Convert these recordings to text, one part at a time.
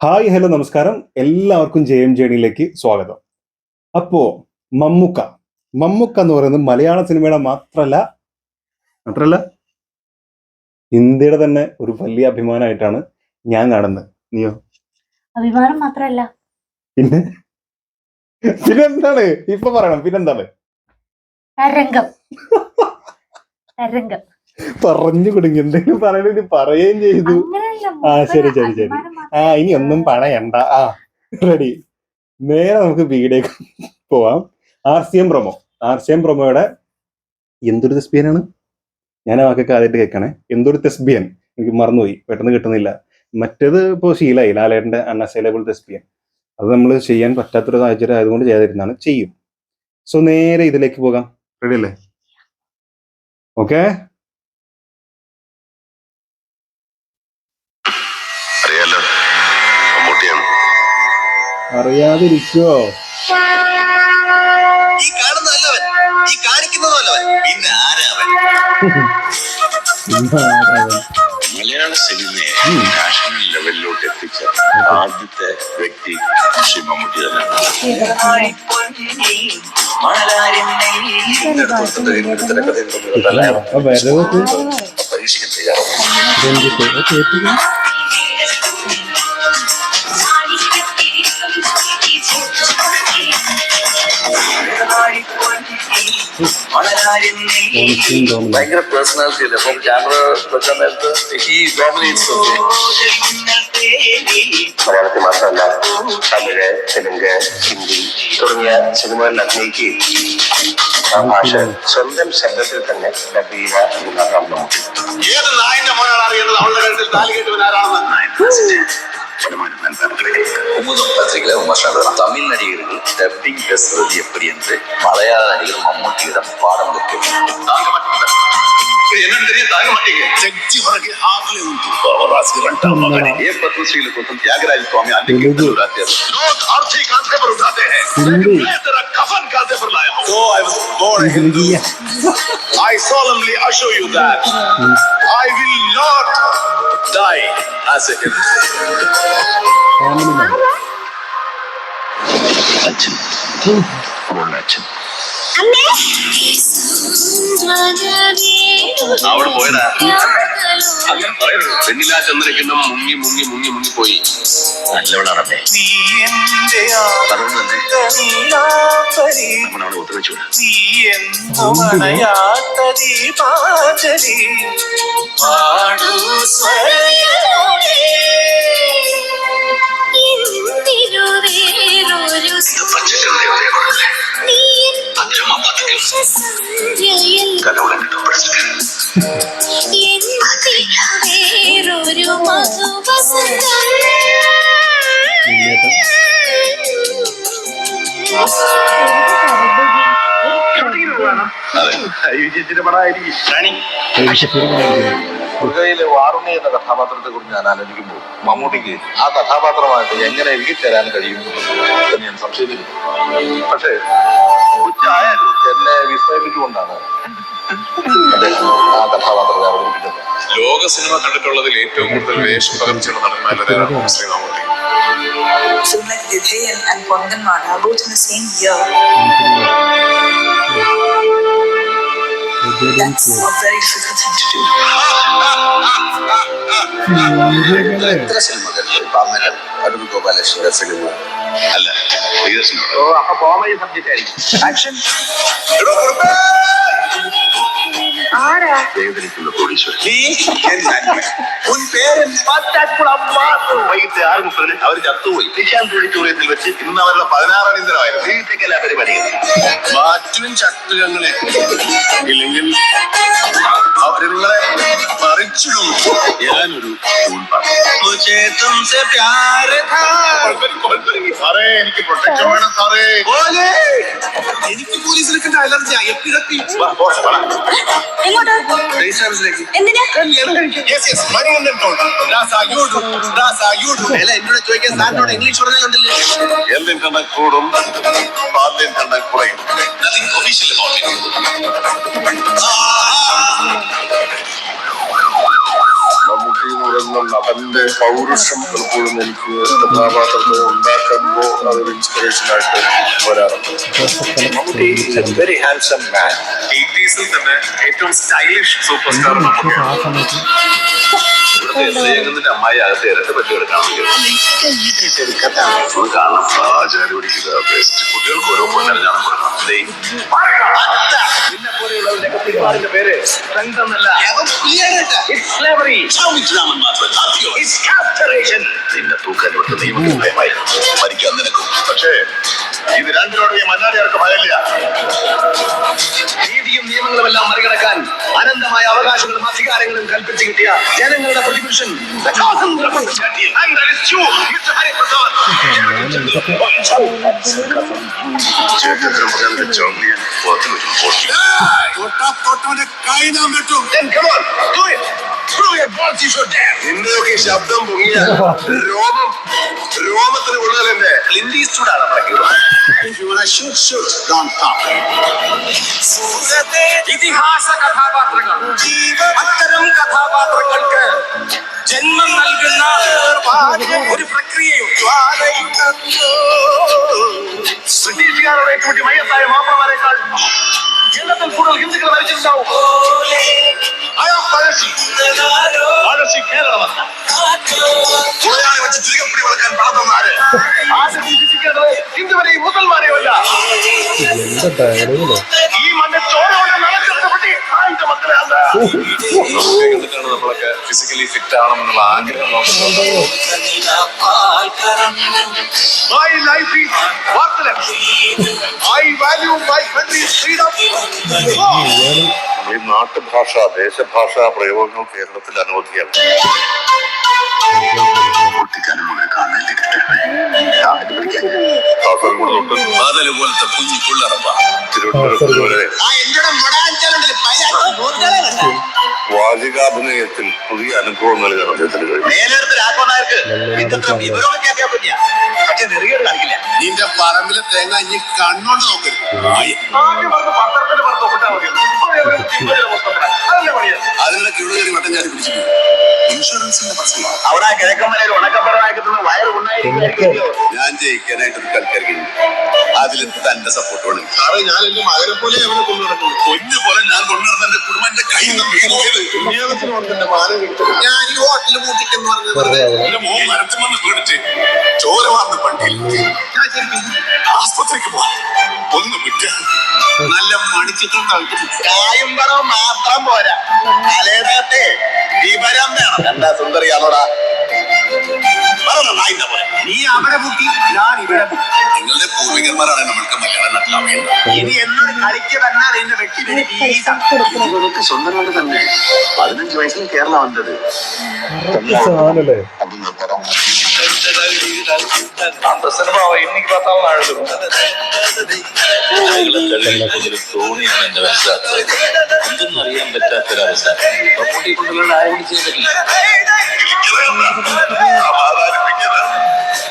Hi hello നമസ്കാരം, എല്ലാവർക്കും JM ജേണിയിലേക്ക് സ്വാഗതം. അപ്പോ മമ്മൂക്ക എന്ന് പറയുന്നത് മലയാള സിനിമയുടെ മാത്രല്ല ഇന്ത്യയുടെ തന്നെ ഒരു വലിയ അഭിമാനമായിട്ടാണ് ഞാൻ കാണുന്നത്. നീയോ? അഭിമാനം മാത്രല്ല, പിന്നെ പിന്നെന്താണ് ഇപ്പൊ പറയണം? പിന്നെന്താണ്? തരംഗം തരംഗം പറഞ്ഞു കൊടുങ്ങി എന്തെങ്കിലും പറയണത് പറയുകയും ചെയ്തു. ശരി. ഇനി ഒന്നും പറയണ്ട. റെഡി. നേരെ നമുക്ക് വീഡിയോ പോവാം. ആർ സി എം പ്രൊമോയുടെ എന്തൊരു തെസ്ബിയനാണ്, ഞാൻ ആ വാക്കൊക്കെ ആദ്യമായിട്ട് കേൾക്കണേ. എന്തൊരു തെസ്ബിയൻ, എനിക്ക് മറന്നുപോയി, പെട്ടെന്ന് കിട്ടുന്നില്ല. മറ്റേത് ഇപ്പോൾ ശീലമായി, ലാലേട്ടന്റെ അൺഅസൈലബിൾ തെസ്ബിയൻ. അത് നമ്മൾ ചെയ്യാൻ പറ്റാത്തൊരു സാഹചര്യം ആയതുകൊണ്ട് ചെയ്യാതിരുന്നാണ്, ചെയ്യും. സോ നേരെ ഇതിലേക്ക് പോകാം. റെഡി അല്ലേ? ഓക്കെ. അറിയാതിരിക്കോ? മലയാള സിനിമയെ നാഷണൽ ലെവലിലോട്ട് എത്തിച്ച ആദ്യത്തെ വ്യക്തി ശ്രീ മമ്മൂട്ടി തന്നെയാണ്. പരീക്ഷിക്കാൻ തയ്യാറാണ്. ഭയങ്കര പേഴ്സണാലിറ്റി അല്ലേ? അപ്പം ക്യാമറ വെക്കാൻ നേരത്ത് ഹി ഡോമിനേറ്റ്സ്. മലയാളത്തിൽ മാത്രമല്ല, തമിഴ്, തെലുങ്ക്, ഹിന്ദി തുടങ്ങിയ സിനിമകളിൽ അഭിനയിക്കുകയും ആ ഭാഷ സ്വന്തം ശബ്ദത്തിൽ തന്നെ ഡബ് ചെയ്യുക. ഏത് നായിന്റെ മോനാണ് അറിയേണ്ടത് അവളുടെ കഴുത്തിൽ താലി കെട്ടുവനാരാണെന്ന്? பத்திரிகையில விமர்சனம். தமிழ் நடிகர்கள் டப்பிங் பேசுறது எப்படி என்று மலையாள நடிகர் மம்முட்டியிடம் பாடம் पद्मश्री కోసం త్యాగరాజ స్వామి I solemnly assure you that I will not die as a hero. അച്ഛൻ അവിടെ പോയതാ. അങ്ങനെ പറയരുത്. പെണ്ണില്ലാ ചന്ദ്രയ്ക്കുന്ന മുങ്ങി മുങ്ങി മുങ്ങി മുങ്ങി പോയി. നല്ലവളാണല്ലേ? അതുകൊണ്ട് തന്നെ നമ്മളവിടെ ഒത്തുവെച്ചു. മുരുകയിലെ വാറുണ്ണി എന്ന കഥാപാത്രത്തെ കുറിച്ച് ഞാൻ ആലോചിക്കുമ്പോൾ മമ്മൂട്ടിക്ക് ആ കഥാപാത്രമായിട്ട് എങ്ങനെ എഴുതിത്തരാൻ കഴിയും എന്ന് ഞാൻ സംശയിക്കുന്നു. പക്ഷേ ഉച്ചായാലും എന്നെ വിസ്മയിപ്പിച്ചുകൊണ്ടാണ് അദ്ദേഹം ആ കഥാപാത്രത്തെ അവതരിപ്പിച്ചത്. ലോക സിനിമ കണ്ടിട്ടുള്ളതിൽ ഏറ്റവും കൂടുതൽ വേഷം പകർച്ചുള്ള നടന്മാരുടെ Shri Mammootty. Film like Vijay and Konganwada are both in the same year. That's a very difficult thing to do. എത്ര സിനിമകൾ പാമരൻ, അടൂർ ഗോപാലകൃഷ്ണന്റെ സിനിമ അല്ല അപ്പൊ കോമഡി സബ്ജക്റ്റ് ആയിരിക്കും. ആക്ഷൻ വേദനിക്കുന്ന കോടീശ്വരൻ. വൈകിട്ട് 6:30 അവർ ചത്തുപോയി. നിശാന്ത് ഓഡിറ്റോറിയത്തിൽ വെച്ച് ഇന്ന് അവരുടെ 16 അടിയന്തരമായിരുന്നു. വീട്ടിലേക്കല്ല പരിപാടി. മാറ്റും ചട്ടുകങ്ങളെ ഇല്ലെങ്കിൽ അവര് നിങ്ങളെ മറിച്ചിടും. ഞാനൊരു സാറേ, എനിക്ക് പ്രൊട്ടക്ഷൻ വേണം സാറേ. എനിക്ക് പോലീസിനെ കണ്ട അലർജി. എന്നോട് ചോദിക്കാൻ സാറിനോട് ഇംഗ്ലീഷ് പറഞ്ഞാലുണ്ടല്ലേ? എന്തിൻ കണ്ട കൂടും, ആദ്യം കണ്ട കുറയും. ഒഫീഷ്യൽ മമ്മൂട്ടി എന്ന നടന്റെ പൗരുഷം പലപ്പോഴും എനിക്ക് കഥാപാത്രത്തെ ഉണ്ടാക്കുമ്പോൾ അതൊരു ഇൻസ്പിറേഷൻ ആയിട്ട് വരാറുണ്ട്. Mammootty is A very handsome man. 80s തന്നെ ഏറ്റവും സ്റ്റൈലിഷ് സൂപ്പർ സ്റ്റാർ മമ്മൂട്ടിയാണ്. ഇവിടുത്തെ അമ്മായി അകത്ത് ഇരട്ട പറ്റി എടുക്കാൻ കാരണം ആചാര്യ കുട്ടികൾക്ക് ഓരോ പൊന്നറിഞ്ഞാണ് പേര് നിന്നെ തൂക്കാൻ വിട്ട് നിയമത്തിന് ഭയമായി മരിക്കാൻ നിനക്കും. പക്ഷേ ഇത് രണ്ടിനോട് മന്നാടിയാർക്ക് ഭയമില്ല. നീതിയും നിയമങ്ങളുമെല്ലാം മറികടക്കാൻ അനന്തമായ അവകാശങ്ങളും അധികാരങ്ങളും കൽപ്പിച്ചു കിട്ടിയ ജനങ്ങളുടെ പ്രതിപുരുഷൻ നിന്റെയൊക്കെ ശബ്ദം പൊങ്ങിയ രോമത്തിന് കൂടുതൽ തന്നെ ക്ലിന്റ് ഈസ്റ്റ്വുഡാണ് ഇതിഹാസ കഥാപാത്രങ്ങൾ. അത്തരം കഥാപാത്രങ്ങൾക്ക് ജന്മം നൽകുന്ന ഒരു പ്രക്രിയയും ബ്രിട്ടീഷുകാരുടെ കൂട്ടി മയ്യത്തായ മാപ്പിളമാരെക്കാൾ കേരളത്തിൽ കൂടുതൽ ഹിന്ദുക്കൾ മരിച്ചിട്ടുണ്ടാവും. കേരളമാണ് വെച്ച് തിരികെപ്പിടി വളക്കാൻ പണത്തന്നാര് ഹിന്ദുവരെയും മുസൽമാനെയുമല്ല. ഈ മണ്ണ് ചോരോടെ നടക്കപ്പെട്ട മക്കളെ നമ്മളൊക്കെ ഫിസിക്കലി ഫിറ്റ് ആവണമെന്നുള്ള ആഗ്രഹം നോക്കുന്നുണ്ട്. ഈ നാട്ടുഭാഷ ദേശഭാഷ പ്രയോഗങ്ങൾ കേരളത്തിൽ അനവധിയാണ്. പോലത്തെ കുഞ്ഞി പിള്ളറപ്പ വാചികാഭിനയത്തിൽ പുതിയ അനുഭവം നൽകാൻ അദ്ദേഹത്തിന് കഴിയും. നിന്റെ പറമ്പിലെ തേങ്ങ ഇനി കണ്ണോണ്ട് നോക്കരുത്. അതിനുള്ള കിഴുകേറി വട്ടം ചാടി പിടിച്ചു. ഇൻഷുറൻസിന്റെ പ്രശ്നമാണ്. അവിടെ കിഴക്കമ്മലയിൽ ഉണക്കപ്പറവാക്കുന്ന വയറ് ഉണ്ടായിരിക്കുമല്ലോ. ഞാൻ ജയിക്കാനായിട്ടൊരു കളിക്കാരിക്കുന്നു. അതിൽ തന്റെ സപ്പോർട്ട് വേണം. സാറേ, ഞാൻ എന്റെ മകനെ പോലെ അവനെ കൊണ്ടുനടക്കുന്നു. കൊഞ്ഞു പോലെ ഞാൻ കൊണ്ടുനടന്ന എന്റെ കുടുംബം എന്റെ കയ്യിൽ നിന്ന് മാനം കിട്ടും. ഞാൻ ഈ ഹോട്ടലിൽ മൂട്ടിക്കെന്ന് പറഞ്ഞത് മോൻ മരത്തുമെന്ന് പേടിച്ച് ചോര വാർന്ന പണ്ടിയിൽ ആസ്പത്രിക്ക് പോവാൻ ഒന്ന് വിട്ട നല്ല മണിച്ചിട്ടും കായുംപറവ് മാത്രം പോരാ, തലേടത്തെ വിവരം വേണം. എന്താ സുന്ദരിയാണോടാ നായിന്റെ പോലെ. നീ അവിടെ മുട്ടി, ഞാൻ ഇവിടെ. നിങ്ങളുടെ പൂർവികന്മാരാണ് നമ്മൾക്ക് മലയാളം നട്ടാവേണ്ടത്. ഇനി എന്നോട് കളിക്ക് വന്നാൽ എന്റെ വ്യക്തി സ്വന്തം കൊണ്ട് തന്നെ 15 വയസ്സിൽ കേരളം വന്നത്. அந்த சினிமாவை இன்னைக்கு பார்த்தாலும் நான் எழுதுவேன். തോണിയാണ് എന്റെ മനസ്സിലാക്കുന്നത്. എന്തൊന്നും അറിയാൻ പറ്റാത്തൊരവസ്ഥ. മമ്മൂട്ടി കൊണ്ടുള്ള ആരും ചെയ്തിട്ടില്ല.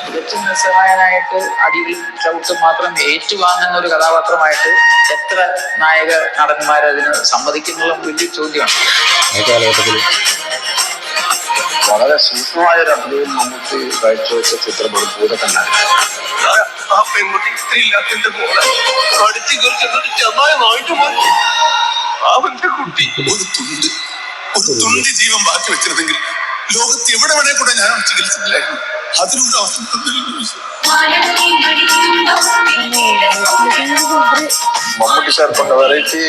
തികച്ചും നിസ്സഹായനായിട്ട് അടിയിൽ ചവിട്ട് മാത്രം ഏറ്റുവാങ്ങുന്ന ഒരു കഥാപാത്രമായിട്ട് എത്ര നായക നടന്മാരതിന് സമ്മതിക്കുന്നുള്ള വലിയ ചോദ്യമാണ്. വളരെ സൂക്ഷ്മമായ ഒരു അഭിനയം മമ്മൂട്ടി കാഴ്ചവെച്ച ചിത്രം ഒരു കൂടെ തന്നെ. ആ പെൺകുട്ടി ഇത്രയില്ലാത്തിന്റെ പോലെ അടിച്ചു കുറിച്ചിട്ട് ചെന്നായിട്ട് പോയി. അവന്റെ കുട്ടി ഒരു തുണ്ടി ജീവൻ ബാക്കി വെച്ചിരുന്നെങ്കിൽ ലോകത്ത് എവിടെ വേണേ കൂടെ ഞാൻ ചികിത്സിച്ചില്ലായിരുന്നു. അതിലൂടെ അവസ്ഥ மம்முட்டி சார் பண்ண வெரைட்டி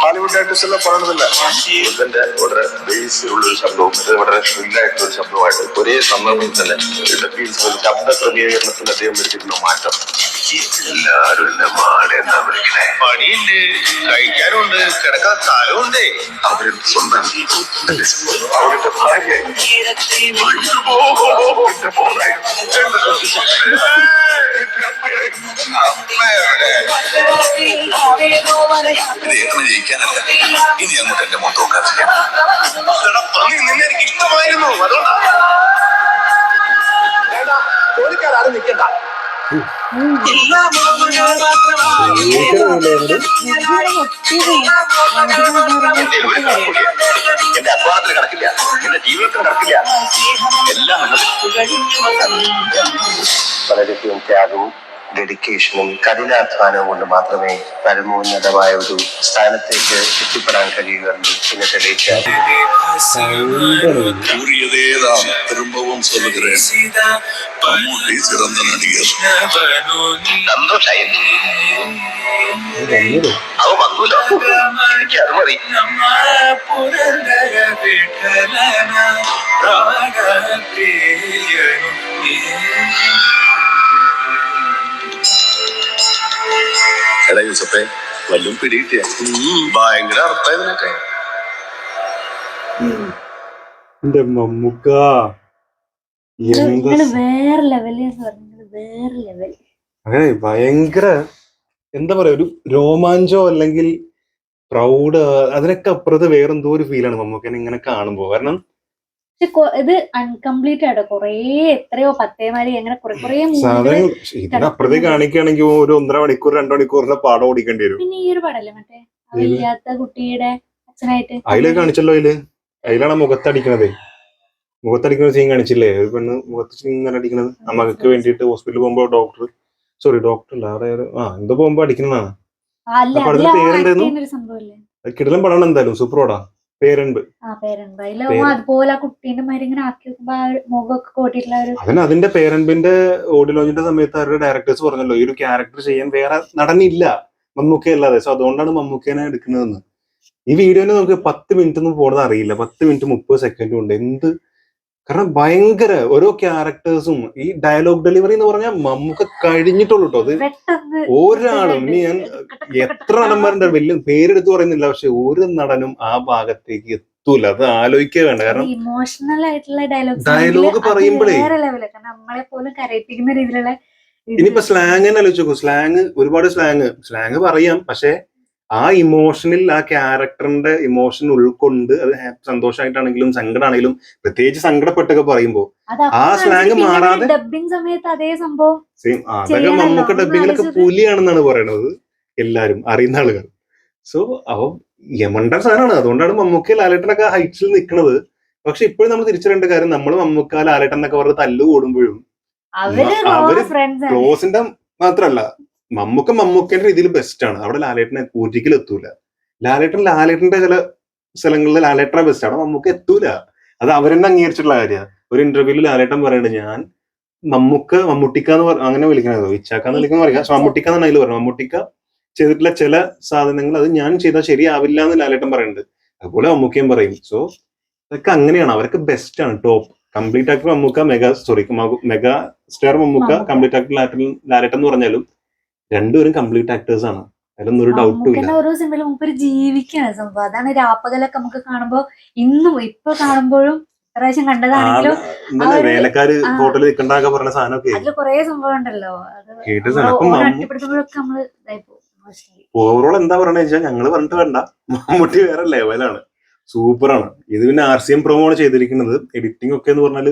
ஹாலிவுட் ஆர்டிஸ்ட் எல்லாம் பண்ணதில்ல. ഇതിന്റെ വളരെ ബേസ് ഉള്ള ഒരു ശബ്ദവും ഇത് വളരെ ഷ്രില്ലായിട്ടുള്ള ഒരു ശബ്ദമായിട്ട് ഒരേ സന്ദർഭം തന്നെ ശബ്ദ ക്രമീകരണത്തിൽ അദ്ദേഹം വരുത്തിയിട്ടുള്ള മാറ്റം. എല്ലാരും എന്നെ മാടെന്നാ വിളിക്കണേ. പണിയുണ്ട്, കഴിക്കാനുണ്ട്, കിടക്കാൻ സ്ഥലമുണ്ട്. അവരുടെ സ്വന്തം അവരുടെ ഭാര്യ ജയിക്കാനല്ല, ഇനി അങ്ങോട്ട് എന്റെ മൊത്തം നോക്കാൻ നിന്നെ എനിക്ക് ഇഷ്ടമായിരുന്നു. അതുകൊണ്ടാണ് ചോദിക്കാതെ നിൽക്കണ്ട. എന്റെ അധ്വാനത്തിന് കണക്കില്ല, എന്റെ ജീവിതത്തിന് കണക്കില്ല, എല്ലാം വളരെയധികം ത്യാഗവും ഡെഡിക്കേഷനും കഠിനാധ്വാനവും കൊണ്ട് മാത്രമേ പരമോന്നതമായ ഒരു സ്ഥാനത്തേക്ക് എത്തിപ്പെടാൻ കഴിയുകയെന്ന് പിന്നെ തെളിയിച്ചാൽ திரும்பவும் சொல்லுகிறேன் மம்முட்டி சிறந்த நடிகர் സന്തോഷായി അവ വന്നൂലോ എനിക്ക് അത് മതി എടാ യൂസഫേ വല്ലും പിടികിട്ടിയ ഭയങ്കര അർത്ഥമായതിനൊക്കെ എന്റെ മമ്മൂക്ക എന്താ വേറെ ലെവല് വേറെ ലെവൽ. അതെ, ഭയങ്കര എന്താ പറയാ, ഒരു രോമാഞ്ചോ അല്ലെങ്കിൽ പ്രൗഡ്, അതിനൊക്കെ അപ്പുറത്ത് വേറെന്തോ ഒരു ഫീലാണ് മമ്മൂക്കനെ ഇങ്ങനെ കാണുമ്പോ. കാരണം ഇത് അൺകംപ്ലീറ്റ് ആട്ടോ, കൊറേ എത്രയോ പത്തേമാരി അങ്ങനെ കുറെ സാധനങ്ങൾ ഇതിനപ്പുറത്തേക്ക് കാണിക്കുകയാണെങ്കിൽ ഒരു 1.5 മണിക്കൂർ 2 മണിക്കൂറിന്റെ പാടം ഓടിക്കേണ്ടി വരും. പിന്നെ ഈ ഒരു പടല്ലേ മറ്റേ ഇല്ലാത്ത കുട്ടിയുടെ അച്ഛനായിട്ട് അതില് കാണിച്ചല്ലോ, അതിലാണ് മുഖത്തടിക്കണത്. മുഖത്തടിക്കുന്ന സീൻ കാണിച്ചില്ലേ, ഒരു പെണ്ണ് മുഖത്ത് ഇങ്ങനെ അടിക്കണത്. ആ മകൾക്ക് വേണ്ടിയിട്ട് ഹോസ്പിറ്റലിൽ പോകുമ്പോ ഡോക്ടർ അല്ല അവിടെ എന്തോ പോകുമ്പോ അടിക്കുന്നതാണ്. പടത്തിന്റെ പേരെന്തായിരുന്നു? കിടലം പടമാണ്, എന്തായാലും സൂപ്പർ പടാ. പേരൻപ്. അതുപോലെ ആ കുട്ടീന്റെ മാതിരി ഇങ്ങനെ ആക്കി മുഖമൊക്കെ കോട്ടിട്ടുള്ള അതിന്റെ പേരൻപിന്റെ ഓഡിയോ ലോഞ്ചിന്റെ സമയത്ത് അവരുടെ ഡയറക്ടേഴ്സ് പറഞ്ഞല്ലോ, ഈ ഒരു ക്യാരക്ടർ ചെയ്യാൻ വേറെ നടനില്ല മമ്മൂക്ക അല്ലാതെ. സോ അതുകൊണ്ടാണ് മമ്മൂക്കേനെ എടുക്കുന്നതെന്ന്. ഈ വീഡിയോന് നമുക്ക് 10 മിനിറ്റ് ഒന്നും പോകുന്നത് അറിയില്ല. 10 മിനിറ്റ് 30 സെക്കൻഡും ഉണ്ട്. എന്ത്, കാരണം ഭയങ്കര ഓരോ ക്യാരക്ടേഴ്സും ഈ ഡയലോഗ് ഡെലിവറി എന്ന് പറഞ്ഞാൽ മമ്മൂക്ക കഴിഞ്ഞിട്ടുള്ളൂ കേട്ടോ. അത് ഒരാളും, ഇനി ഞാൻ എത്ര നടന്മാരുണ്ട്, വലിയ പേരെടുത്ത് പറയുന്നില്ല, പക്ഷെ ഒരു നടനും ആ ഭാഗത്തേക്ക് എത്തൂല. അത് ആലോചിക്കുക വേണ്ട. കാരണം ഇമോഷണൽ ആയിട്ടുള്ള ഡയലോഗ് പറയുമ്പോഴേ നമ്മളെ പോലും കരയിപ്പിക്കുന്ന രീതിയിലുള്ള. ഇനിയിപ്പോ സ്ലാങ് തന്നെ ആലോചിച്ച് നോക്കൂ. ഒരുപാട് സ്ലാങ് പറയാം, പക്ഷെ ആ ഇമോഷനിൽ ആ ക്യാരക്ടറിന്റെ ഇമോഷൻ ഉൾക്കൊണ്ട്, അത് സന്തോഷമായിട്ടാണെങ്കിലും സങ്കടമാണെങ്കിലും, പ്രത്യേകിച്ച് സങ്കടപ്പെട്ടൊക്കെ പറയുമ്പോ ആ സ്ലാങ് മാറാതെ ഡബിങ് സമയത്ത് അതേ സംഭവം സെയിം. അതൊക്കെ മമ്മൂക്ക ഡബിങ്ങിലൊക്കെ പുലിയാണെന്നാണ് പറയണത് എല്ലാരും അറിയുന്ന ആളുകൾ. സോ യമണ്ടൻ സാധനമാണ്. അതുകൊണ്ടാണ് മമ്മൂക്ക ലാലേട്ടനൊക്കെ ഹൈറ്റ്സിൽ നിൽക്കുന്നത്. പക്ഷെ ഇപ്പോഴും നമ്മൾ തിരിച്ചറിയേണ്ട കാര്യം, നമ്മൾ മമ്മൂക്ക ലാലേട്ടൻ എന്നൊക്കെ പറഞ്ഞ് തല്ലു കൂടുമ്പോഴും അവര് ക്ലോസിന്റെ മാത്രല്ല, മമ്മൂക്കന്റെ രീതിയിൽ ബെസ്റ്റ് ആണ്. അവിടെ ലാലേട്ടനെ ഒരിക്കലും എത്തൂല. ലാലേട്ടന്റെ ചില സ്ഥലങ്ങളിൽ ലാലേട്ടനെ ബെസ്റ്റ് ആണ്, മമ്മൂക്ക എത്തൂല. അത് അവരെന്നെ അംഗീകരിച്ചിട്ടുള്ള കാര്യമാണ്. ഒരു ഇന്റർവ്യൂവിൽ ലാലേട്ടൻ പറയുന്നുണ്ട്, ഞാൻ മമ്മൂട്ടിക്ക എന്ന് അങ്ങനെ വിളിക്കണതോ ഇച്ചാക്കാന്ന് വിളിക്കുന്ന പറയാം, മമ്മൂട്ടിക്ക എന്നാണ് അതിൽ പറയുന്നത്. മമ്മൂട്ടിക്ക ചെയ്തിട്ടുള്ള ചില സാധനങ്ങൾ അത് ഞാൻ ചെയ്താൽ ശരിയാവില്ല എന്ന് ലാലേട്ടൻ പറയുന്നുണ്ട്. അതുപോലെ മമ്മൂക്കയും പറയും. സോ അതൊക്കെ അങ്ങനെയാണ്. അവരൊക്കെ ബെസ്റ്റ് ആണ്, top. Complete actor Mammukka, mega star Mammukka, complete actor Lalettan എന്ന് പറഞ്ഞാലും രണ്ടുപേരും കംപ്ലീറ്റ് ആക്ടേഴ്സ് ആണ്. അതിലൊന്നും ഒരു ഡൗട്ടും ഇല്ല. ഓരോ സിനിമയിലും മുമ്പ് ജീവിക്കുകയാണ് സംഭവം. അതാണ് രാപ്പകലൊക്കെ നമുക്ക് കാണുമ്പോ ഇന്നും ഇപ്പൊ കാണുമ്പോഴും പ്രാവശ്യം കണ്ടതാണെങ്കിലും വേലക്കാര് ഹോട്ടലിൽ നിൽക്കണ്ടൊക്കെ പറഞ്ഞ സാധനമൊക്കെ അതില് കൊറേ സംഭവം ഉണ്ടല്ലോ. ഒറ്റപ്പെടുത്തുമ്പോഴൊക്കെ നമ്മള് ഇതായി പോകും. ഓവറോൾ എന്താ പറയണെന്ന് വെച്ചാൽ, ഞങ്ങള് പറഞ്ഞിട്ട് വേണ്ട, മമ്മൂട്ടി വേറെ ലെവലാണ്, സൂപ്പറാണ്. ഇത് പിന്നെ RCM പ്രൊമോ ആണ് ചെയ്തിരിക്കുന്നത്. എഡിറ്റിംഗ് ഒക്കെ എന്ന് പറഞ്ഞാല്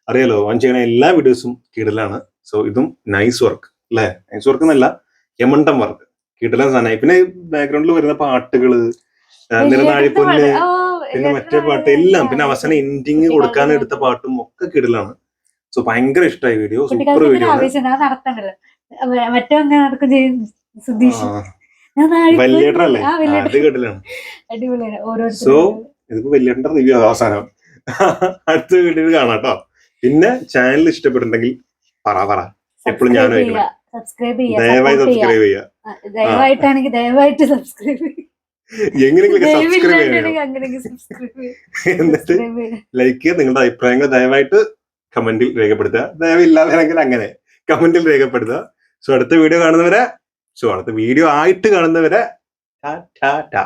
അറിയാലോ, അവൻ ചെയ്യുന്ന എല്ലാ വീഡിയോസും കിടലാണ്. സോ ഇതും നൈസ് വർക്ക് അല്ലെ, നൈസ് വർക്ക് എന്നല്ല, യമണ്ടം വർക്ക്, കിടലൻ സാധനമായി. പിന്നെ ബാക്ക്ഗ്രൗണ്ടിൽ വരുന്ന പാട്ടുകള്, നിറനാഴിപ്പൊന്ന്, പിന്നെ മറ്റേ പാട്ട് എല്ലാം, പിന്നെ അവസാനം എൻഡിങ് കൊടുക്കാൻ എടുത്ത പാട്ടും ഒക്കെ കിടലാണ്. സോ ഭയങ്കര ഇഷ്ടമായി വീഡിയോ, സൂപ്പർ വീഡിയോ ആണ്. വല്യേട്ടനല്ലേ, അത് കിടലാണ്. സോ ഇതിപ്പോ വല്യേട്ടന്റെ റിവ്യൂ അവസാനം അടുത്ത വീഡിയോയിൽ കാണാം കേട്ടോ. പിന്നെ ചാനൽ ഇഷ്ടപ്പെട്ടിട്ടുണ്ടെങ്കിൽ പറ എപ്പോഴും ഞാൻ ദയവായി സബ്സ്ക്രൈബ് ചെയ്യുക. ദയവായിട്ട് സബ്സ്ക്രൈബ് എങ്ങനെയെങ്കിലും സബ്സ്ക്രൈബ് ചെയ്യണം. എന്നിട്ട് ലൈക്ക് ചെയ്യുക. നിങ്ങളുടെ അഭിപ്രായങ്ങൾ ദയവായിട്ട് കമന്റിൽ രേഖപ്പെടുത്തുക. ദയവില്ലാതെങ്കിൽ അങ്ങനെ കമന്റിൽ രേഖപ്പെടുത്തുക. സോ അടുത്ത വീഡിയോ ആയിട്ട് കാണുന്നവരെ ടാ.